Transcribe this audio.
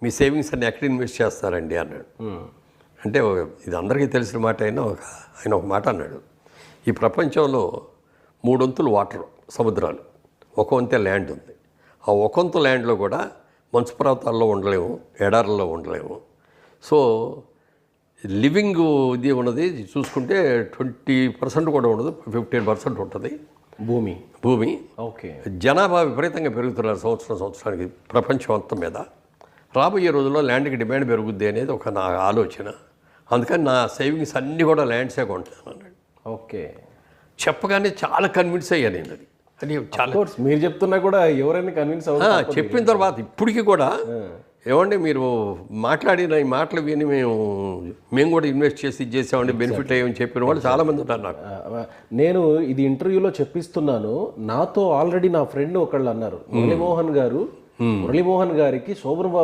మీ savings అన్ని ఎక్కడ invest చేస్తారండి అన్నాడు. అంటే ఇది అందరికీ తెలిసిన మాట అయినా ఆయన ఒక మాట అన్నాడు. ఈ ప్రపంచంలో 3 వంతులు వాటర్ సముద్రాలు, 1 వంతే ల్యాండ్ ఉంది. ఆ 1 వంతు ల్యాండ్లో కూడా మంచు పర్వతాల్లో ఉండలేము, ఎడారుల్లో ఉండలేము. సో లివింగ్ ఇది ఉన్నది చూసుకుంటే 20% కూడా ఉండదు, 15% ఉంటుంది భూమి. ఓకే. జనాభా విపరీతంగా పెరుగుతున్నారు సంవత్సరానికి ప్రపంచం మొత్తం మీద. రాబోయే రోజుల్లో ల్యాండ్కి డిమాండ్ పెరుగుద్ది అనేది ఒక నా ఆలోచన. అందుకని నా సేవింగ్స్ అన్నీ కూడా ల్యాండ్సే కొంటాను అన్నాడు. ఓకే. చెప్పగానే చాలా కన్విన్స్ అయ్యా నేను. అది చాలా మీరు చెప్తున్నా కూడా ఎవరైనా కన్విన్స్ చెప్పిన తర్వాత ఇప్పటికీ కూడా ఏమండి మీరు మాట్లాడిన ఈ మాటలు విని మేము కూడా ఇన్వెస్ట్ చేసి చేసామండి, బెనిఫిట్ అయ్యామని చెప్పిన వాళ్ళు చాలామంది ఉన్నారు నాకు. నేను ఇది ఇంటర్వ్యూలో చెప్పిస్తున్నాను. నాతో ఆల్రెడీ నా ఫ్రెండ్ ఒకళ్ళు అన్నారు, మురళీమోహన్ గారికి శోభన్ బాబు